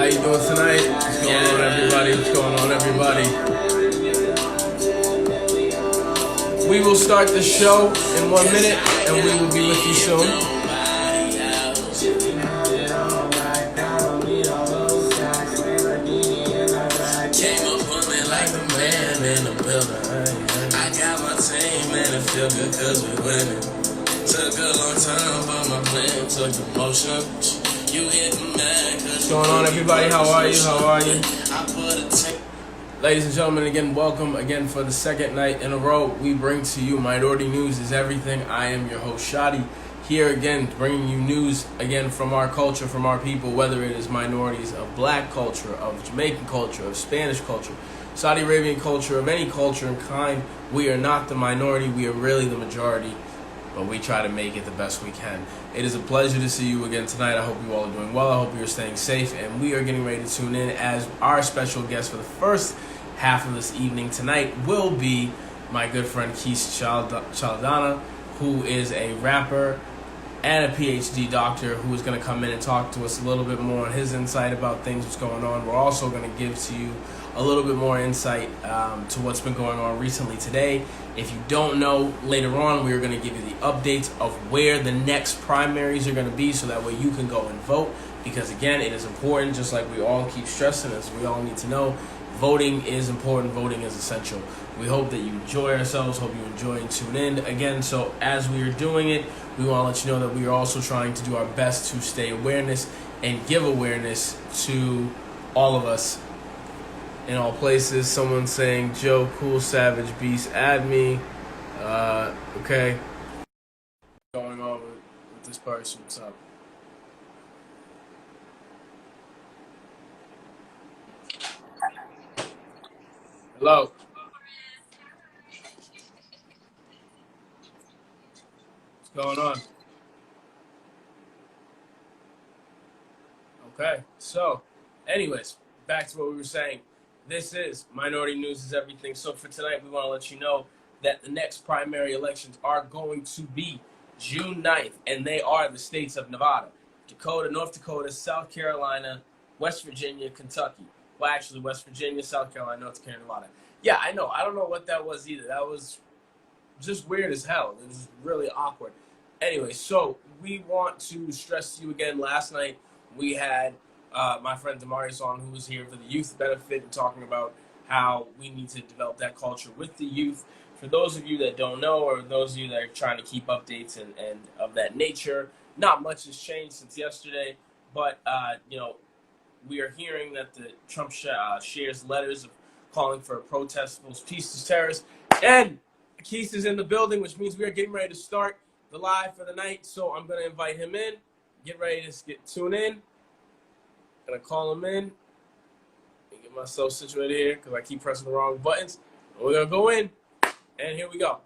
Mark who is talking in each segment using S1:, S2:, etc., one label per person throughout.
S1: How you doing tonight? What's going on, everybody? What's going on, everybody? We will start the show in 1 minute, and we will be with you soon. Came up on me like the man in the building. I got my team, and it feel good 'cause we winning. Took a long time, but my plan took the motion. You hitting mad. What's going on, everybody? How are you? How are you? Ladies and gentlemen, again, welcome again for the second night in a row. We bring to you Minority News is Everything. I am your host, Shadi, here again, bringing you news again from our culture, from our people, whether it is minorities of black culture, of Jamaican culture, of Spanish culture, Saudi Arabian culture, of any culture and kind. We are not the minority. We are really the majority, but we try to make it the best we can. It is a pleasure to see you again tonight. I hope you all are doing well. I hope you're staying safe, and we are getting ready to tune in as our special guest for the first half of this evening tonight will be my good friend Keith Chaldana, who is a rapper and a PhD doctor who is going to come in and talk to us a little bit more on his insight about things, what's going on. We're also going to give to you a little bit more insight to what's been going on recently today. If you don't know, later on we're going to give you the updates of where the next primaries are going to be so that way you can go and vote, because again, it is important, just like we all keep stressing, as we all need to know. Voting is important. Voting is essential. We hope that you enjoy ourselves. Hope you enjoy and tune in. Again, so as we are doing it, we want to let you know that we are also trying to do our best to stay awareness and give awareness to all of us in all places. Someone saying, Joe, cool, savage, beast, add me. Okay. What's going on with this person? What's up? Hello. What's going on? Okay. So, anyways, back to what we were saying. This is Minority News is Everything. So for tonight, we want to let you know that the next primary elections are going to be June 9th, and they are the states of Nevada, Dakota, North Dakota, South Carolina, West Virginia, Kentucky. Well, actually, West Virginia, South Carolina, North Carolina, Nevada. Yeah, I know. I don't know what that was either. That was just weird as hell. It was really awkward. Anyway, so we want to stress to you again, last night we had my friend Demarius on, who was here for the youth benefit and talking about how we need to develop that culture with the youth. For those of you that don't know, or those of you that are trying to keep updates and of that nature, not much has changed since yesterday, but we are hearing that the Trump shares letters of calling for a protest, peace to terrorists, and Keith is in the building, which means we are getting ready to start the live for the night. So I'm going to invite him in, get ready to tune in. Gonna call him in and get myself situated here because I keep pressing the wrong buttons. We're gonna go in, and here we go.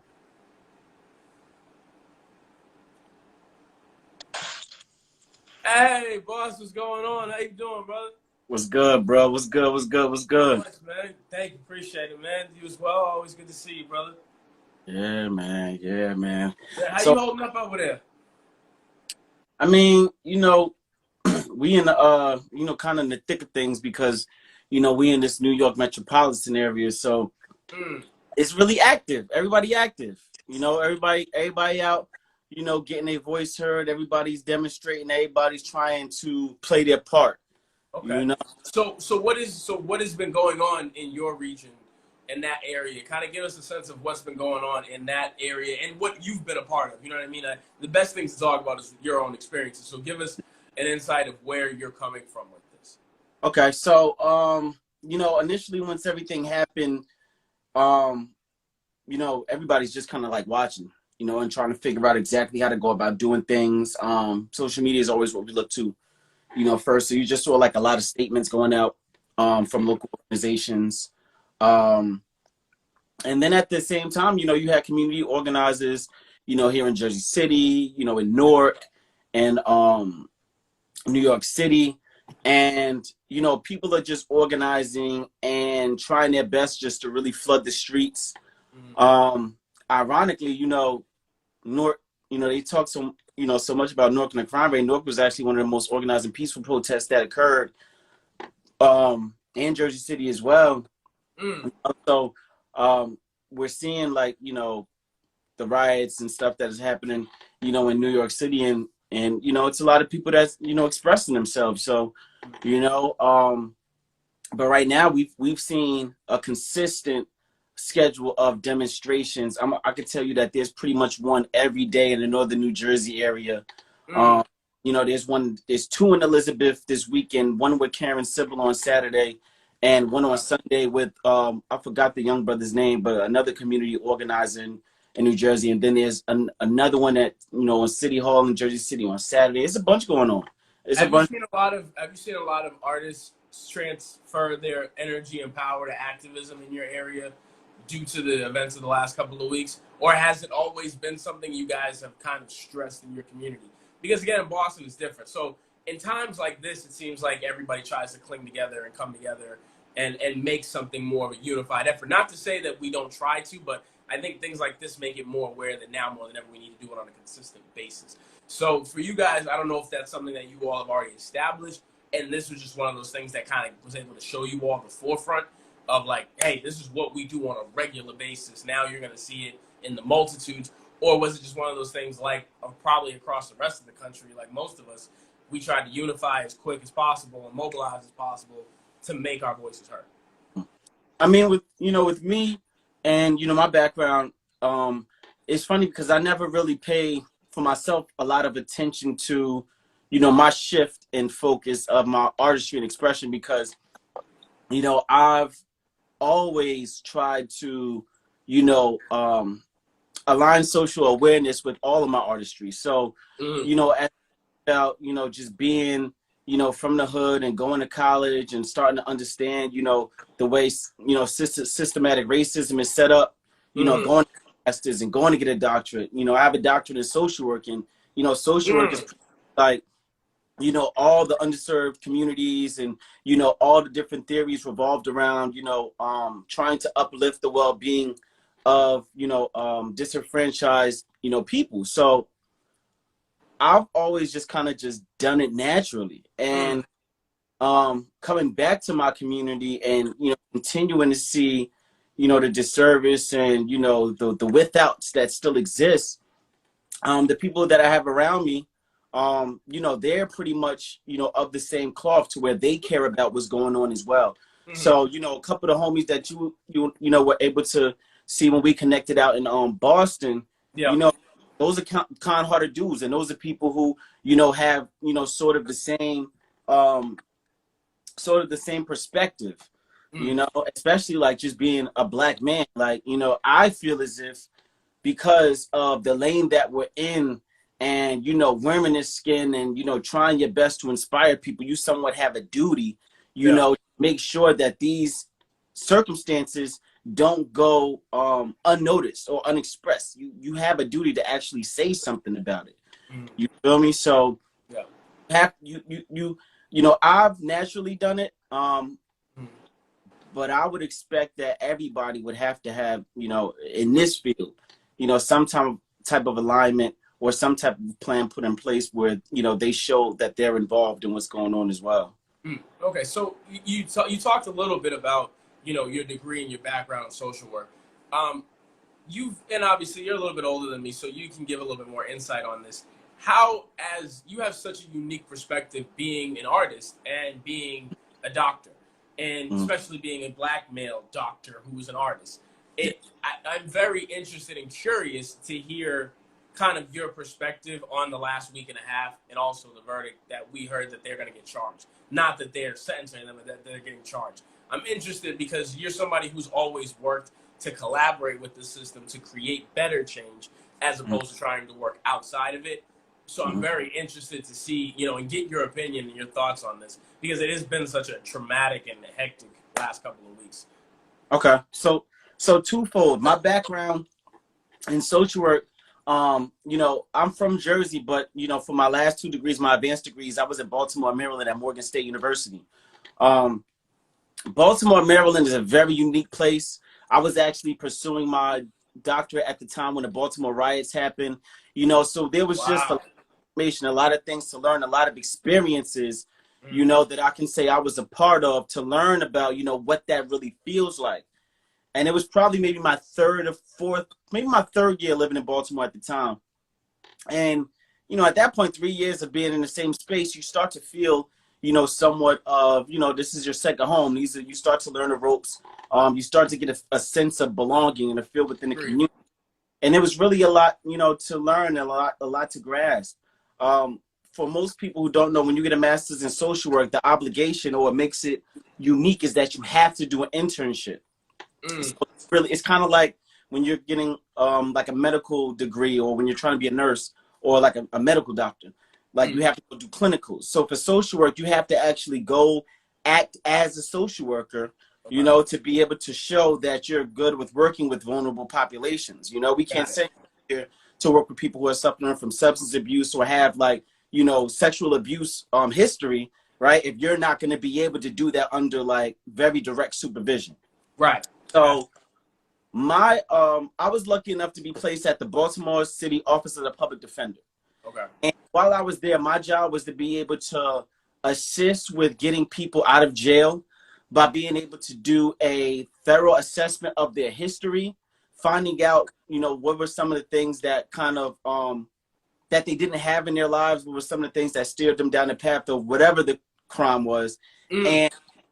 S1: Hey, boss, what's going on? How you doing, brother?
S2: What's good, bro? What's good? What's good? What's good?
S1: Much, man. Thank you, appreciate it, man. You as well. Always good to see you, brother.
S2: Yeah, man. Yeah, man.
S1: Yeah, how you holding up over there?
S2: I mean, we in the kind of in the thick of things because, we in this New York metropolitan area, so it's really active. Everybody active. Everybody out, getting their voice heard. Everybody's demonstrating. Everybody's trying to play their part.
S1: Okay. So what has been going on in your region, in that area? Kind of give us a sense of what's been going on in that area and what you've been a part of. You know what I mean? The best things to talk about is your own experiences. So give us an insight of where you're coming from with this.
S2: Okay, so initially once everything happened, everybody's just kind of like watching, and trying to figure out exactly how to go about doing things. Social media is always what we look to, first. So you just saw like a lot of statements going out from local organizations. And then at the same time, you had community organizers, here in Jersey City, in Newark and New York City. And, people are just organizing and trying their best just to really flood the streets. Ironically, Newark, they talk so much about Newark and the crime rate. Newark was actually one of the most organized and peaceful protests that occurred and Jersey City as well.
S3: Mm.
S2: So we're seeing like, you know, the riots and stuff that is happening, you know, in New York City, and you know, it's a lot of people that's, you know, expressing themselves. So, you know, but right now we've seen a consistent schedule of demonstrations. I can tell you that there's pretty much one every day in the northern New Jersey area.
S3: Mm.
S2: You know, there's two in Elizabeth this weekend, one with Karen Civil on Saturday, and one on Sunday with I forgot the young brother's name, but another community organizing in New Jersey. And then there's another one at, you know, in City Hall in Jersey City on Saturday. It's a bunch going on. It's a
S3: Have you
S2: bunch.
S3: seen a lot of artists transfer their energy and power to activism in your area due to the events of the last couple of weeks, or has it always been something you guys have kind of stressed in your community? Because again, in Boston it's different. So in times like this, it seems like everybody tries to cling together and come together and make something more of a unified effort. Not to say that we don't try to, but I think things like this make it more aware that now more than ever we need to do it on a consistent basis. So for you guys, I don't know if that's something that you all have already established, and this was just one of those things that kind of was able to show you all the forefront of like, hey, this is what we do on a regular basis. Now you're going to see it in the multitudes. Or was it just one of those things like probably across the rest of the country, like most of us, we tried to unify as quick as possible and mobilize as possible to make our voices heard?
S2: I mean, with, you know, with me and, you know, my background, it's funny because I never really pay for myself a lot of attention to, you know, my shift in focus of my artistry and expression, because, you know, I've always tried to, you know, align social awareness with all of my artistry. So,
S3: Mm.
S2: you know, as about, you know, just being, you know, from the hood and going to college and starting to understand, you know, the way, you know, systematic racism is set up, you know,
S3: Mm-hmm.
S2: going to masters and going to get a doctorate. You know, I have a doctorate in social work, and, you know, social work is
S3: Mm.
S2: like, you know, all the underserved communities, and, you know, all the different theories revolved around, you know, trying to uplift the well-being of, you know, disenfranchised, you know, people. So I've always just kind of just done it naturally.
S3: Mm.
S2: And coming back to my community and, you know, continuing to see, you know, the disservice and, you know, the withouts that still exist, the people that I have around me, you know, they're pretty much, you know, of the same cloth to where they care about what's going on as well.
S3: Mm-hmm.
S2: So, you know, a couple of the homies that you know, were able to see when we connected out in Boston,
S3: Yeah.
S2: you know, those are kind-hearted dudes, and those are people who, you know, have, you know, um, sort of the same perspective, you
S3: Mm.
S2: know, especially like just being a black man. Like, you know, I feel as if because of the lane that we're in, and, you know, wearing this skin and, you know, trying your best to inspire people, you somewhat have a duty, you
S3: Yeah.
S2: know, make sure that these circumstances don't go unnoticed or unexpressed. You have a duty to actually say something about it.
S3: Mm.
S2: You feel me? So
S3: Yeah.
S2: have you know, I've naturally done it,
S3: Mm.
S2: but I would expect that everybody would have to have, you know, in this field, you know, some type of alignment or some type of plan put in place where, you know, they show that they're involved in what's going on as well.
S3: Mm. Okay, so you talked a little bit about, you know, your degree and your background in social work. Um, and obviously you're a little bit older than me, so you can give a little bit more insight on this. How, as you have such a unique perspective, being an artist and being a doctor, and
S2: Mm.
S3: especially being a black male doctor who is an artist, I'm very interested and curious to hear kind of your perspective on the last week and a half, and also the verdict that we heard that they're going to get charged. Not that they're sentencing them, but that they're getting charged. I'm interested because you're somebody who's always worked to collaborate with the system to create better change as
S2: Mm.
S3: opposed to trying to work outside of it. So I'm
S2: Mm.
S3: very interested to see, you know, and get your opinion and your thoughts on this, because it has been such a traumatic and hectic last couple of weeks.
S2: Okay, so twofold. My background in social work, you know, I'm from Jersey, but, you know, for my last two degrees, my advanced degrees, I was in Baltimore, Maryland at Morgan State University. Um, Baltimore, Maryland is a very unique place. I was actually pursuing my doctorate at the time when the Baltimore riots happened, you know, so there was just a
S3: Wow.
S2: lot of information, a lot of things to learn, a lot of experiences, you know, that I can say I was a part of to learn about, you know, what that really feels like. And it was probably maybe my third or fourth, maybe my third year living in Baltimore at the time. And, you know, at that point, 3 years of being in the same space, you start to feel, you know, somewhat of, you know, this is your second home. You start to learn the ropes. You start to get a sense of belonging and a feel within the community. And it was really a lot, you know, to learn, a lot to grasp. For most people who don't know, when you get a master's in social work, the obligation, or what makes it unique, is that you have to do an internship. So it's kind of like when you're getting like a medical degree, or when you're trying to be a nurse, or like a medical doctor, like you have to go do clinicals. So for social work, you have to actually go act as a social worker, you know, to be able to show that you're good with working with vulnerable populations. You know, we can't send you here to work with people who are suffering from substance abuse or have, like, you know, sexual abuse history, right? If you're not going to be able to do that under like very direct supervision.
S3: Right.
S2: So I was lucky enough to be placed at the Baltimore City Office of the Public Defender.
S3: Okay.
S2: And while I was there, my job was to be able to assist with getting people out of jail by being able to do a thorough assessment of their history, finding out, you know, what were some of the things that kind of that they didn't have in their lives, what were some of the things that steered them down the path of whatever the crime was, and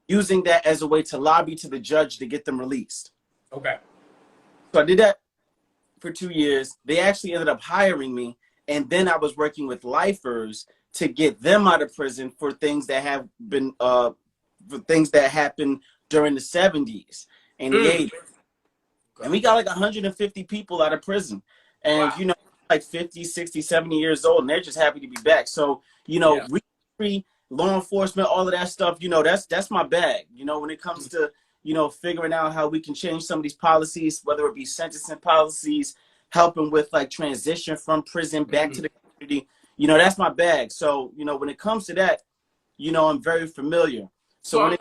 S2: using that as a way to lobby to the judge to get them released.
S3: Okay.
S2: So I did that for 2 years. They actually ended up hiring me, and then I was working with lifers to get them out of prison for things that have been for things that happened during the 70s and the 80s. And we got like 150 people out of prison. And, you know, like 50, 60, 70 years old, and they're just happy to be back. So, you know, law enforcement, all of that stuff, you know, that's my bag. You know, when it comes to, you know, figuring out how we can change some of these policies, whether it be sentencing policies, helping with like transition from prison back to the community, you know, that's my bag. So, you know, when it comes to that, you know, I'm very familiar.
S3: So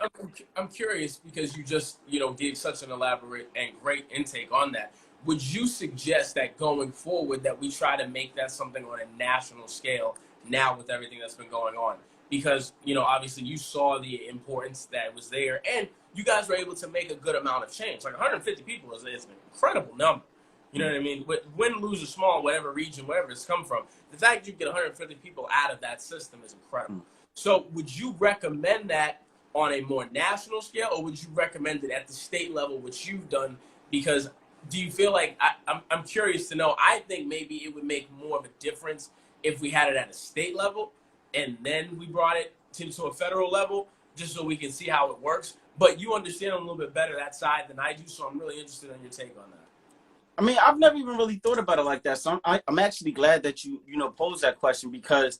S3: I'm curious, because you just, you know, gave such an elaborate and great intake on that. Would you suggest that going forward that we try to make that something on a national scale now with everything that's been going on? Because, you know, obviously you saw the importance that was there, and you guys were able to make a good amount of change. Like 150 people is an incredible number. You know what I mean? Win, lose, or small, whatever region, wherever it's come from, the fact you get 150 people out of that system is incredible. So would you recommend that on a more national scale, or would you recommend it at the state level, which you've done? Because do you feel like, I'm curious to know, I think maybe it would make more of a difference if we had it at a state level and then we brought it to a federal level, just so we can see how it works. But you understand a little bit better that side than I do, so I'm really interested in your take on that.
S2: I mean, I've never even really thought about it like that. So I'm actually glad that you know, posed that question, because,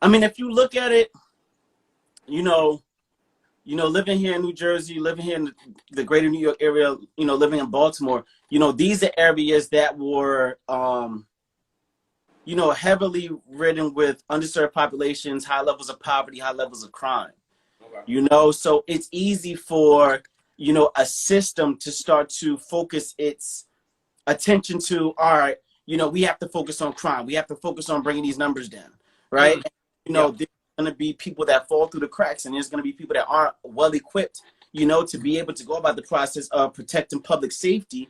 S2: I mean, if you look at it, you know, living here in New Jersey, living here in the greater New York area, you know, living in Baltimore, you know, these are areas that were, you know, heavily ridden with underserved populations, high levels of poverty, high levels of crime. Okay. You know, so it's easy for, you know, a system to start to focus its attention to, all right, you know, we have to focus on crime. We have to focus on bringing these numbers down, right? And, you know, there's going to be people that fall through the cracks, and there's going to be people that aren't well equipped, you know, to be able to go about the process of protecting public safety,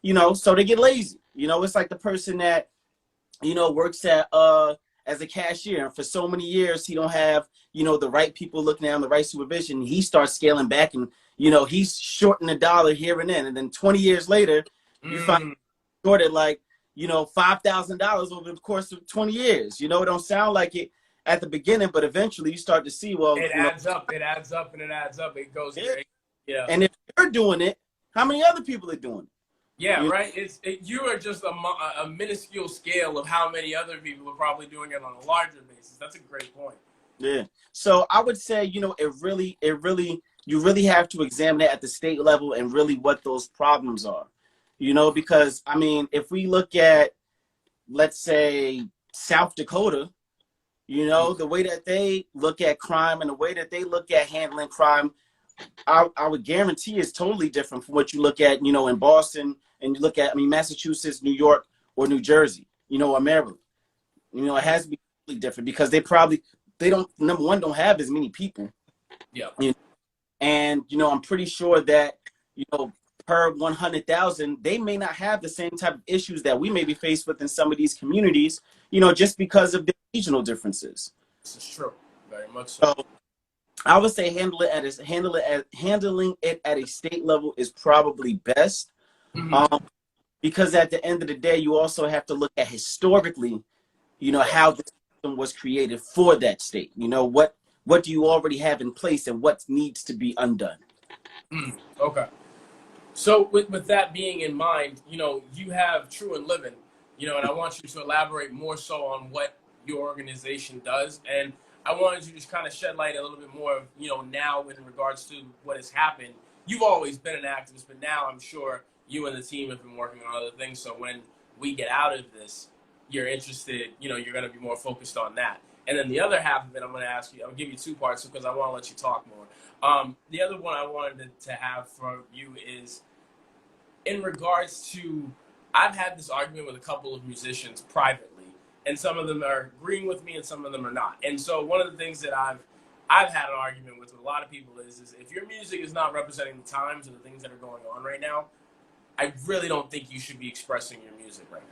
S2: you know, so they get lazy. You know, it's like the person that, you know, works at as a cashier, and for so many years he don't have, you know, the right people looking at him, the right supervision. He starts scaling back, and, you know, he's shorting a dollar here and then, and then 20 years later, you find shorted like, you know, $5,000 over the course of 20 years. You know, it don't sound like it at the beginning, but eventually you start to see, well,
S3: it adds up. It adds up, and it adds up. It goes. Yeah.
S2: And if you're doing it, how many other people are doing it?
S3: Yeah, right. You are just a minuscule scale of how many other people are probably doing it on a larger basis. That's a great point.
S2: Yeah. So I would say, you know, you really have to examine it at the state level and really what those problems are. You know, because, I mean, if we look at, let's say, South Dakota, you know, the way that they look at crime and the way that they look at handling crime, I would guarantee is totally different from what you look at, you know, in Boston, and you look at, I mean, Massachusetts, New York, or New Jersey, you know, or Maryland. You know, it has to be totally different, because the they don't, number one, don't have as many people.
S3: Yeah.
S2: You know? And, you know, I'm pretty sure that, you know, per 100,000, they may not have the same type of issues that we may be faced with in some of these communities, you know, just because of the regional differences.
S3: This is true. Very much so.
S2: So I would say handling it at a state level is probably best. Because at the end of the day, you also have to look at historically, you know, how the system was created for that state. You know, what do you already have in place and what needs to be undone?
S3: Okay. So with that being in mind, you know, you have True and Living, you know, and I want you to elaborate more so on what your organization does. And I wanted you to just kind of shed light a little bit more, you know, now in regards to what has happened. You've always been an activist, but now I'm sure you and the team have been working on other things. So when we get out of this, you're interested, you know, you're going to be more focused on that. And then the other half of it, I'm going to ask you, I'll give you two parts because I want to let you talk more. The other one I wanted to have from you is in regards to, I've had this argument with a couple of musicians privately, and some of them are agreeing with me and some of them are not. And so one of the things that I've had an argument with a lot of people is if your music is not representing the times and the things that are going on right now, I really don't think you should be expressing your music right now.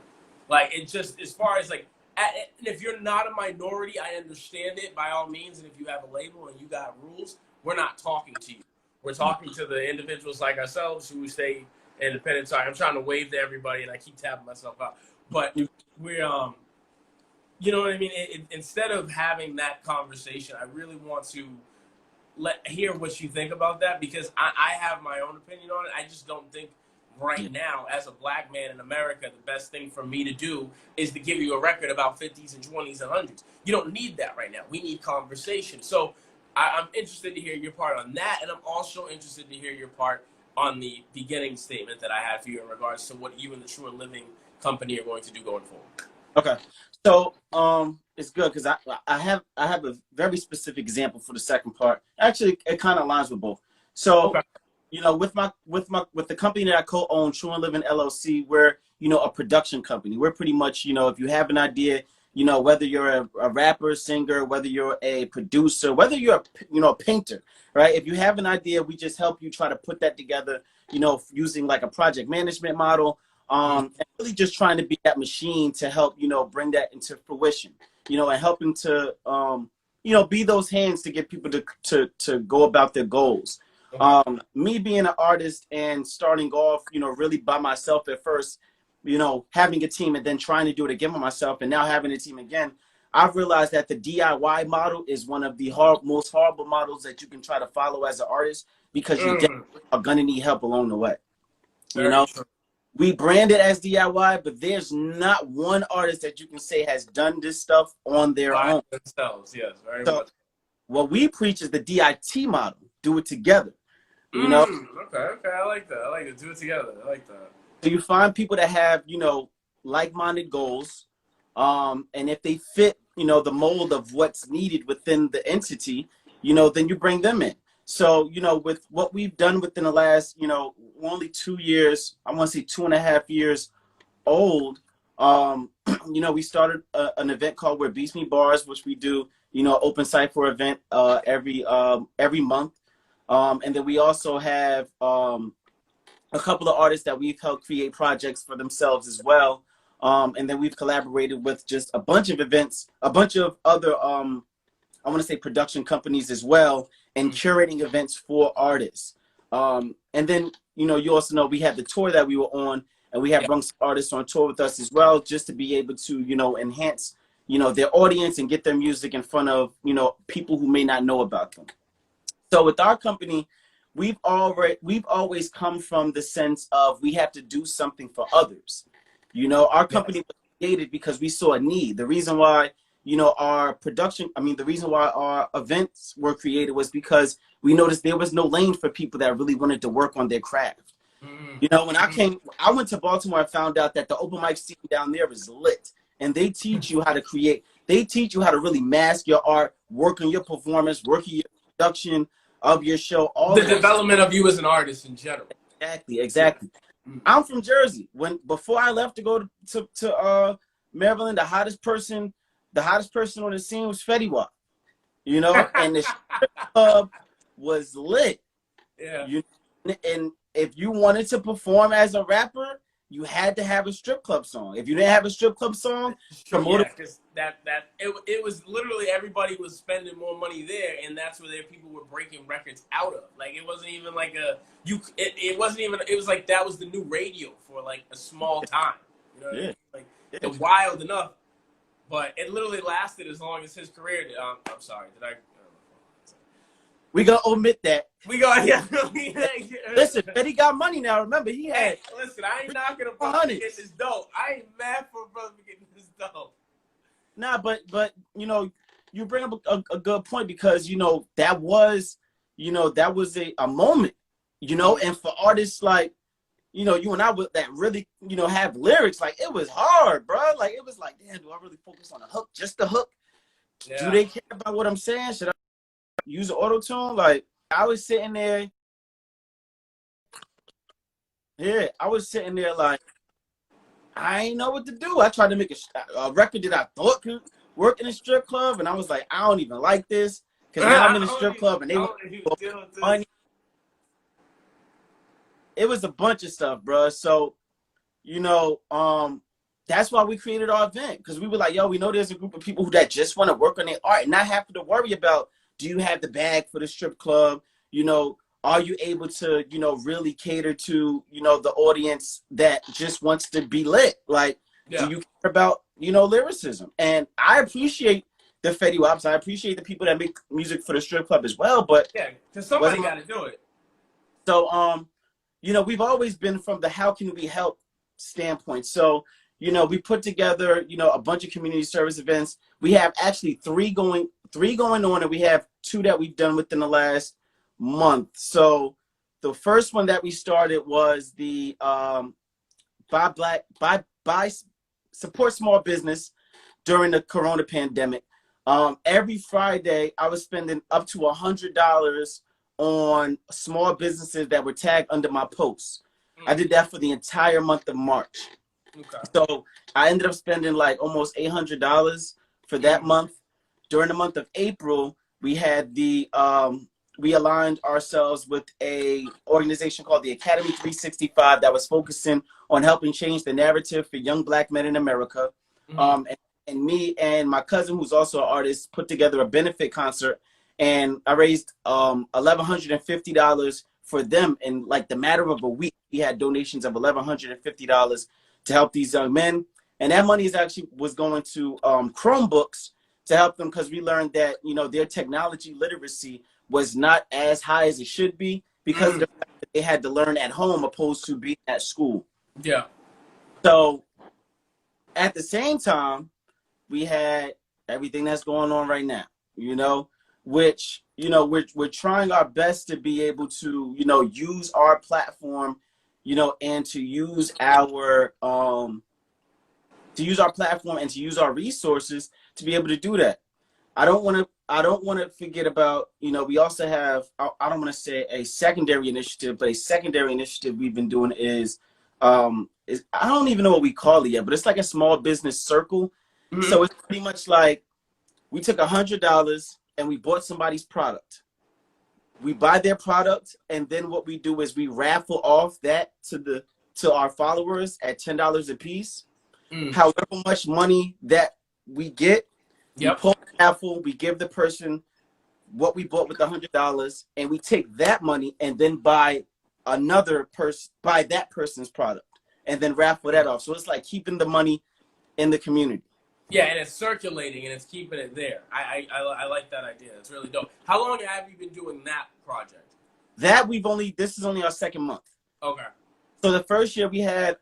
S3: Like, it just, as far as like, and if you're not a minority, I understand it by all means. And if you have a label and you got rules, we're not talking to you. We're talking to the individuals like ourselves who stay independent. Sorry, I'm trying to wave to everybody and I keep tapping myself out. But we're, you know what I mean? Instead of having that conversation, I really want to hear what you think about that, because I have my own opinion on it. I just don't think right now, as a black man in America, the best thing for me to do is to give you a record about 50s and 20s and 100s. You don't need that right now. We need conversation. So I'm interested to hear your part on that, and I'm also interested to hear your part on the beginning statement that I had for you in regards to what you and the True and Living company are going to do going forward.
S2: Okay, so it's good because I have a very specific example for the second part. Actually, it kind of aligns with both. So, okay, you know, with the company that I co-own, True and Living LLC, we're, you know, a production company. We're pretty much, you know, if you have an idea, you know, whether you're a rapper, singer, whether you're a producer, whether you're a, you know, a painter, right? If you have an idea, we just help you try to put that together, you know, using like a project management model. And really just trying to be that machine to help, you know, bring that into fruition, you know, and helping to, you know, be those hands to get people to go about their goals. Me being an artist and starting off, you know, really by myself at first, you know, having a team and then trying to do it again by myself and now having a team again, I've realized that the DIY model is one of the most horrible models that you can try to follow as an artist, because you are going to need help along the way. You know? We brand it as DIY, but there's not one artist that you can say has done this stuff on their own.
S3: Themselves, yes, very
S2: so
S3: much.
S2: What we preach is the DIT model. Do it together. You know?
S3: Okay, I like that. I like it. Do it together. I like that.
S2: So you find people that have, you know, like-minded goals, and if they fit, you know, the mold of what's needed within the entity, you know, then you bring them in. So, you know, with what we've done within the last, you know, only 2 years, I want to say 2.5 years old, you know, we started an event called Where Beats Meet Bars, which we do, you know, open site for event every month. And then we also have a couple of artists that we've helped create projects for themselves as well. And then we've collaborated with just a bunch of events, a bunch of other, I want to say production companies as well, and curating events for artists. And then, you know, you also know we had the tour that we were on, and we have brought some artists on tour with us as well, just to be able to, you know, enhance, you know, their audience and get their music in front of, you know, people who may not know about them. So with our company, we've always come from the sense of we have to do something for others. You know, our company was created because we saw a need. The reason why, you know, the reason why our events were created was because we noticed there was no lane for people that really wanted to work on their craft. You know, when I went to Baltimore, I found out that the open mic scene down there is lit, and they teach you how to create. They teach you how to really mask your art, work on your performance, work on your production of your show. All
S3: the development of you as an artist in general.
S2: Exactly. I'm from Jersey. Before I left to go to Maryland, the hottest person on the scene was Fetty Wap. you know, and the strip club was lit.
S3: Yeah.
S2: And if you wanted to perform as a rapper, you had to have a strip club song. If you didn't have a strip club song,
S3: True, yeah, because it was literally everybody was spending more money there, and that's where people were breaking records out of. Like it wasn't even like it wasn't even, it was like that was the new radio for like a small time. You know what I mean? Like
S2: yeah.
S3: the wild enough, but it literally lasted as long as his career did. I'm sorry, did I?
S2: We gonna omit that.
S3: We got yeah.
S2: Listen, Betty got money now. Remember, he had.
S3: Hey, listen, I ain't knocking a brother for getting this dope. I ain't mad for a brother for getting this dope.
S2: Nah, but you know, you bring up a good point, because you know that was a moment, you know, and for artists like, you know, you and I that really, you know, have lyrics, like it was hard, bro. Like it was like, damn, do I really focus on the hook, just the hook? Yeah. Do they care about what I'm saying? Should I use an auto tune? Like I was sitting there. Yeah, I was sitting there like, I ain't know what to do. I tried to make a record that I thought could work in a strip club, and I was like, I don't even like this, because now I'm in a strip club and they want money. It was a bunch of stuff, bro. So, you know, that's why we created our event, because we were like, yo, we know there's a group of people that just want to work on their art and not have to worry about, do you have the bag for the strip club? You know, are you able to, you know, really cater to, you know, the audience that just wants to be lit? Like, do you care about, you know, lyricism? And I appreciate the Fetty Waps. I appreciate the people that make music for the strip club as well. But
S3: yeah, because somebody got to do it.
S2: So, you know, we've always been from the how can we help standpoint. So, you know, we put together, you know, a bunch of community service events. We have actually three going on, and we have 2 that we've done within the last month. So the first one that we started was the support small business during the Corona pandemic. Every Friday I was spending up to $100 on small businesses that were tagged under my posts. I did that for the entire month of March. Okay. So I ended up spending like almost $800 for that month. During the month of April, we had we aligned ourselves with a organization called the Academy 365 that was focusing on helping change the narrative for young Black men in America. And me and my cousin, who's also an artist, put together a benefit concert, and I raised $1,150 for them in like the matter of a week. We had donations of $1,150 to help these young men, and that money was going to Chromebooks to help them, because we learned that, you know, their technology literacy was not as high as it should be, because of the fact that they had to learn at home opposed to being at school. Yeah. So at the same time, we had everything that's going on right now, you know, which, you know, we're trying our best to be able to, you know, use our platform, you know, and to use our platform and to use our resources to be able to do that. I don't want to forget about, you know, we also have, I don't want to say a secondary initiative, but a secondary initiative we've been doing is I don't even know what we call it yet, but it's like a small business circle. So it's pretty much like we took $100 and we bought somebody's product. We buy their product, and then what we do is we raffle off that to our followers at $10 a piece. However much money that we get, we pull the raffle, we give the person what we bought with the $100, and we take that money and then buy that person's product, and then raffle that off. So it's like keeping the money in the community.
S3: Yeah, and it's circulating and it's keeping it there. I like that idea. It's really dope. How long have you been doing that project?
S2: This is only our second month.
S3: Okay.
S2: So the first year we had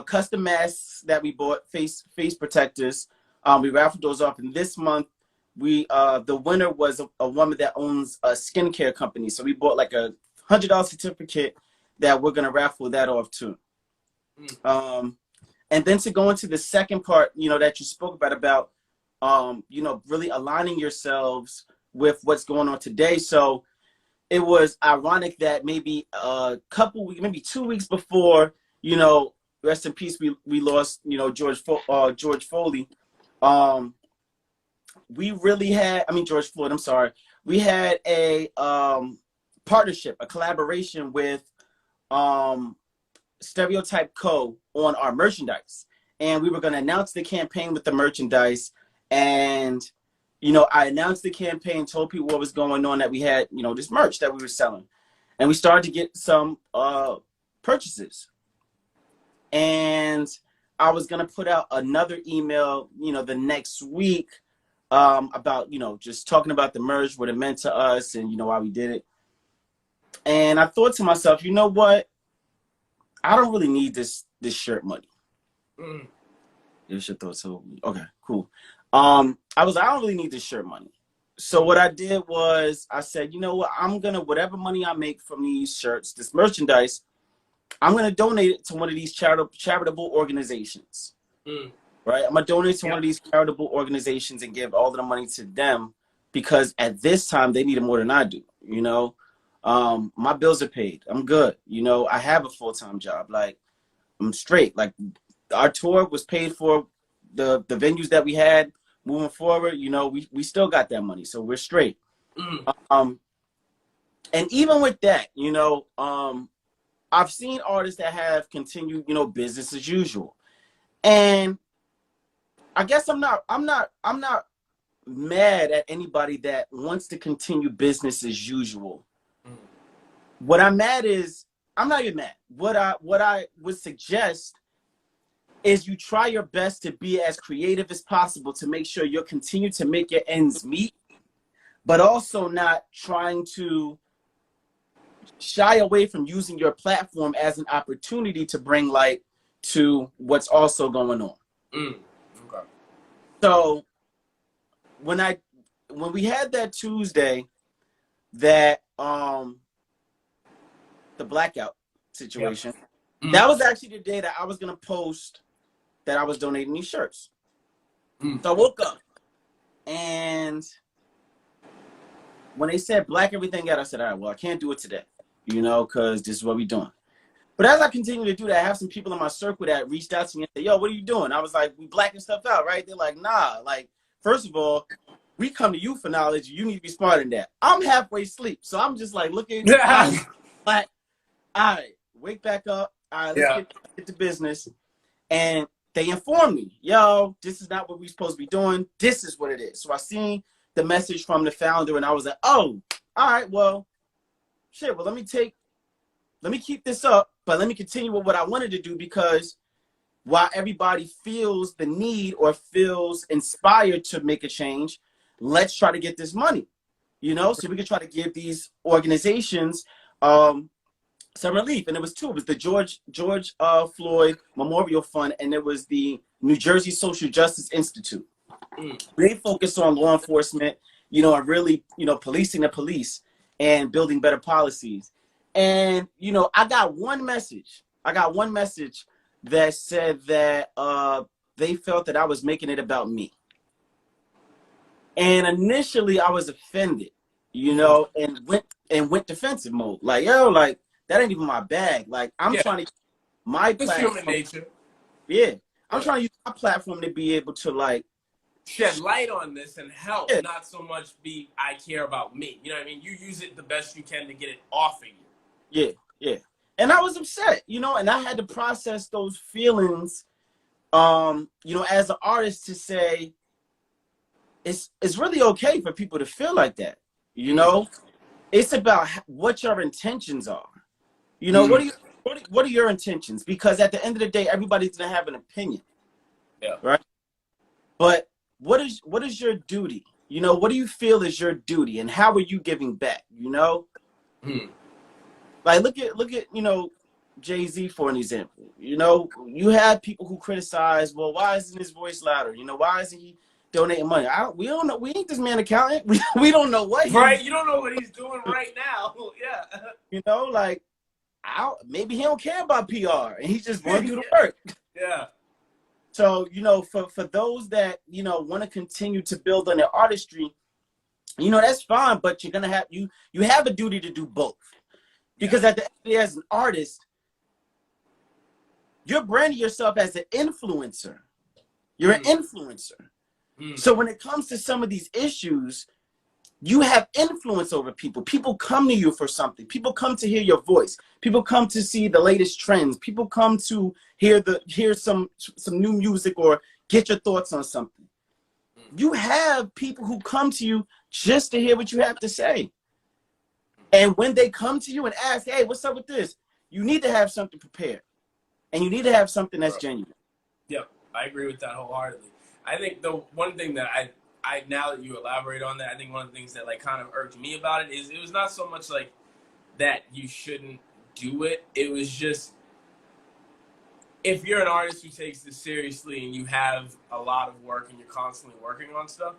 S2: custom masks that we bought, face protectors. We raffled those off, and this month the winner was a woman that owns a skincare company. So we bought like a $100 certificate that we're gonna raffle that off too. And then to go into the second part, you know, that you spoke about, you know, really aligning yourselves with what's going on today. So it was ironic that maybe maybe 2 weeks before, you know, rest in peace, we lost, you know, George Foley. we really had, I mean, George Floyd, I'm sorry. We had a partnership, a collaboration with Stereotype Co. on our merchandise. And we were going to announce the campaign with the merchandise. And, you know, I announced the campaign, told people what was going on, that we had, you know, this merch that we were selling. And we started to get some purchases. And I was going to put out another email, you know, the next week about, you know, just talking about the merch, what it meant to us, and, you know, why we did it. And I thought to myself, you know what? I don't really need this shirt money. Here's your thoughts. So, okay, cool. I don't really need this shirt money. So what I did was I said, you know what? I'm going to, whatever money I make from these shirts, this merchandise, I'm going to donate it to one of these charitable organizations. Right? I'm going to donate to one of these charitable organizations and give all of the money to them, because at this time they need it more than I do. You know, my bills are paid. I'm good. You know, I have a full-time job. Like, I'm straight. Like, our tour was paid for, the venues that we had moving forward. You know, we still got that money, so we're straight. And even with that, you know, I've seen artists that have continued, you know, business as usual. And I guess I'm not mad at anybody that wants to continue business as usual. What I'm mad is, I'm not even mad. What I would suggest is you try your best to be as creative as possible to make sure you'll continue to make your ends meet, but also not trying to shy away from using your platform as an opportunity to bring light to what's also going on.
S3: Okay.
S2: So when we had that Tuesday, that the blackout situation, that was actually the day that I was gonna post that I was donating these shirts. So I woke up, and when they said black everything out, I said, all right, well, I can't do it today, you know, because this is what we're doing. But as I continue to do that, I have some people in my circle that reached out to me and said, yo, what are you doing? I was like, we blacking stuff out, right? They're like, nah, like, first of all, we come to you for knowledge. You need to be smarter than that. I'm halfway asleep. So I'm just like looking, like, all right, wake back up. All right, let's get to business. And they informed me, yo, this is not what we're supposed to be doing. This is what it is. So I seen the message from the founder, and I was like, oh, all right, well, shit, well, let me keep this up, but let me continue with what I wanted to do, because while everybody feels the need or feels inspired to make a change, let's try to get this money, you know, so we can try to give these organizations some relief. And it was two. It was the George Floyd Memorial Fund, and it was the New Jersey Social Justice Institute. They focus on law enforcement, you know, and really, you know, policing the police and building better policies. And, you know, I got one message that said that they felt that I was making it about me. And initially I was offended, you know, and went defensive mode. Like, yo, like, that ain't even my bag. Like, I'm trying to my platform.
S3: Human nature.
S2: Yeah. I'm trying to use my platform to be able to, like,
S3: shed light on this and help, not so much be I care about me. You know what I mean? You use it the best you can to get it off of you.
S2: Yeah. And I was upset, you know, and I had to process those feelings, you know, as an artist, to say it's really okay for people to feel like that, you know? It's about what your intentions are. You know, what are your intentions? Because at the end of the day, everybody's gonna have an opinion.
S3: Yeah.
S2: Right? But what is your duty? You know, what do you feel is your duty, and how are you giving back? You know? Like, look at, you know, Jay-Z for an example. You know, you have people who criticize, well, why isn't his voice louder? You know, why isn't he donating money? We don't know. We ain't this man accountant. We don't know what
S3: right. You don't know what he's doing right now. Yeah.
S2: You know, like, maybe he don't care about PR and he just want to do the work.
S3: Yeah.
S2: So, you know, for those that, you know, want to continue to build on their artistry, you know, that's fine, but you're gonna have you have a duty to do both. Because at the end of the day, as an artist, you're branding yourself as an influencer. You're an influencer. So when it comes to some of these issues, you have influence over people. People come to you for something. People come to hear your voice. People come to see the latest trends. People come to hear some new music or get your thoughts on something. You have people who come to you just to hear what you have to say. And when they come to you and ask, hey, what's up with this? You need to have something prepared. And you need to have something that's genuine.
S3: Yep, I agree with that wholeheartedly. I think the one thing that I now that you elaborate on that, I think one of the things that like kind of irked me about it is it was not so much like that you shouldn't do it. It was just, if you're an artist who takes this seriously and you have a lot of work and you're constantly working on stuff,